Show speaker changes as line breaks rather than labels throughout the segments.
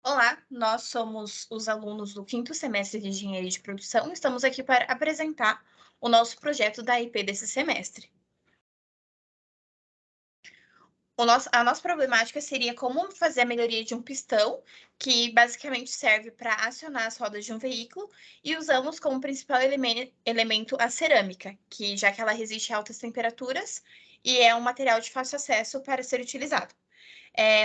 Olá, nós somos os alunos do quinto semestre de Engenharia de Produção e estamos aqui para apresentar o nosso projeto da IP desse semestre. A nossa problemática seria como fazer a melhoria de um pistão, que basicamente serve para acionar as rodas de um veículo, e usamos como principal elemento a cerâmica, que já que ela resiste a altas temperaturas e é um material de fácil acesso para ser utilizado.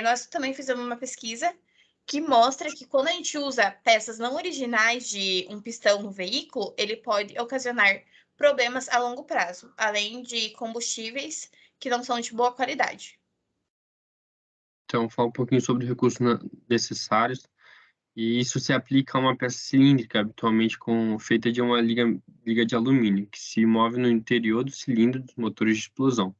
Nós também fizemos uma pesquisa que mostra que quando a gente usa peças não originais de um pistão no veículo, ele pode ocasionar problemas a longo prazo, além de combustíveis que não são de boa qualidade.
Então, falar um pouquinho sobre os recursos necessários, e isso se aplica a uma peça cilíndrica, habitualmente feita de uma liga de alumínio, que se move no interior do cilindro dos motores de explosão.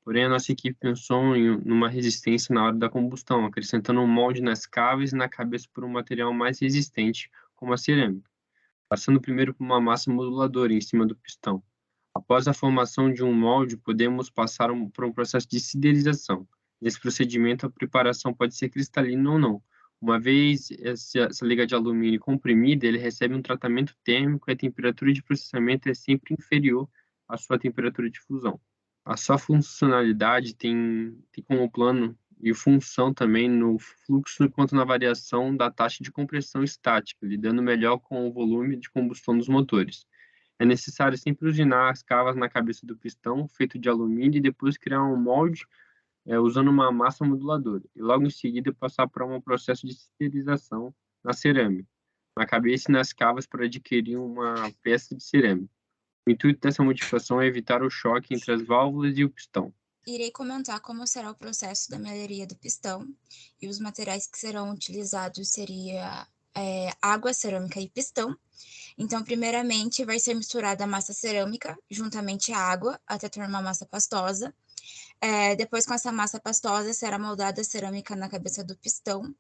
Porém, a nossa equipe pensou numa resistência na hora da combustão, acrescentando um molde nas caves e na cabeça por um material mais resistente, como a cerâmica, passando primeiro por uma massa moduladora em cima do pistão. Após a formação de um molde, podemos passar por um processo de siderização. Nesse procedimento, a preparação pode ser cristalina ou não. Uma vez essa liga de alumínio comprimida, ele recebe um tratamento térmico e a temperatura de processamento é sempre inferior à sua temperatura de fusão. A sua funcionalidade tem como plano e função também no fluxo quanto na variação da taxa de compressão estática, lidando melhor com o volume de combustão dos motores. É necessário sempre usinar as cavas na cabeça do pistão, feito de alumínio, e depois criar um molde, usando uma massa moduladora, e logo em seguida passar por um processo de esterilização na cerâmica, na cabeça e nas cavas para adquirir uma peça de cerâmica. O intuito dessa modificação é evitar o choque entre as válvulas e o pistão.
Irei comentar como será o processo da melhoria do pistão e os materiais que serão utilizados seria água, cerâmica e pistão. Então, primeiramente, vai ser misturada a massa cerâmica juntamente à água até tornar uma massa pastosa. Depois, com essa massa pastosa, será moldada a cerâmica na cabeça do pistão.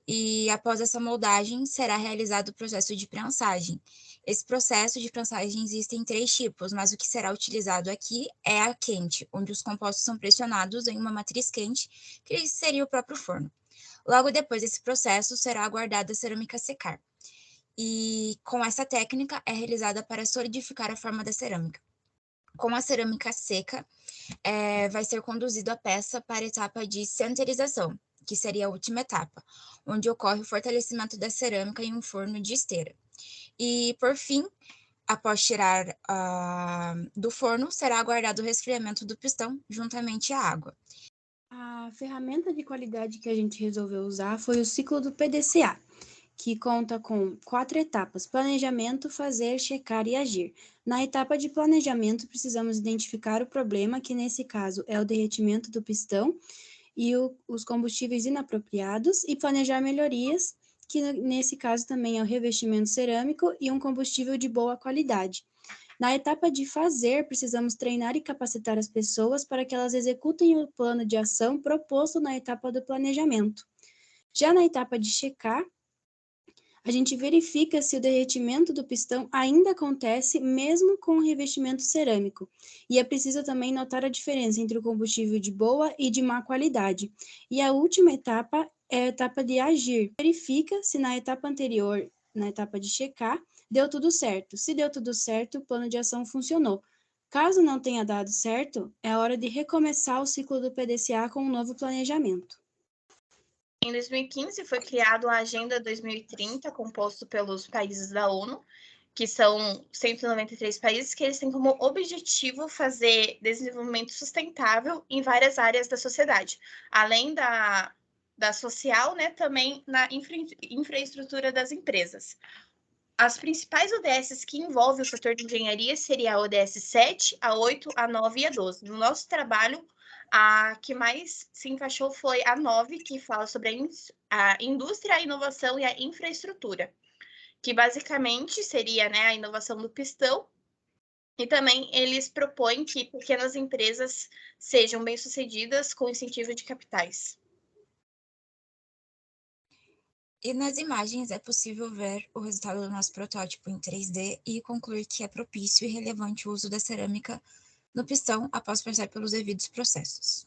E após essa moldagem, será realizado o processo de prensagem. Esse processo de prensagem existem 3 tipos, mas o que será utilizado aqui é a quente, onde os compostos são pressionados em uma matriz quente, que seria o próprio forno. Logo depois desse processo, será aguardada a cerâmica secar. E com essa técnica é realizada para solidificar a forma da cerâmica. Com a cerâmica seca, vai ser conduzido a peça para a etapa de sinterização, que seria a última etapa, onde ocorre o fortalecimento da cerâmica em um forno de esteira. E, por fim, após tirar do forno, será aguardado o resfriamento do pistão juntamente à água.
A ferramenta de qualidade que a gente resolveu usar foi o ciclo do PDCA, que conta com 4 etapas: planejamento, fazer, checar e agir. Na etapa de planejamento, precisamos identificar o problema, que nesse caso é o derretimento do pistão e os combustíveis inapropriados, e planejar melhorias, que nesse caso também é o revestimento cerâmico e um combustível de boa qualidade. Na etapa de fazer, precisamos treinar e capacitar as pessoas para que elas executem o plano de ação proposto na etapa do planejamento. Já na etapa de checar, a gente verifica se o derretimento do pistão ainda acontece mesmo com o revestimento cerâmico. E é preciso também notar a diferença entre o combustível de boa e de má qualidade. E a última etapa é a etapa de agir. Verifica se na etapa anterior, na etapa de checar, deu tudo certo. Se deu tudo certo, o plano de ação funcionou. Caso não tenha dado certo, é hora de recomeçar o ciclo do PDCA com um novo planejamento.
Em 2015, foi criado a Agenda 2030, composto pelos países da ONU, que são 193 países, que eles têm como objetivo fazer desenvolvimento sustentável em várias áreas da sociedade, além da social, né, também na infraestrutura das empresas. As principais ODS que envolvem o setor de engenharia seria a ODS 7, a 8, a 9 e a 12. No nosso trabalho, a que mais se encaixou foi a 9, que fala sobre a indústria, a inovação e a infraestrutura, que basicamente seria, né, a inovação do pistão, e também eles propõem que pequenas empresas sejam bem-sucedidas com incentivo de capitais.
E nas imagens é possível ver o resultado do nosso protótipo em 3D e concluir que é propício e relevante o uso da cerâmica no pistão após passar pelos devidos processos.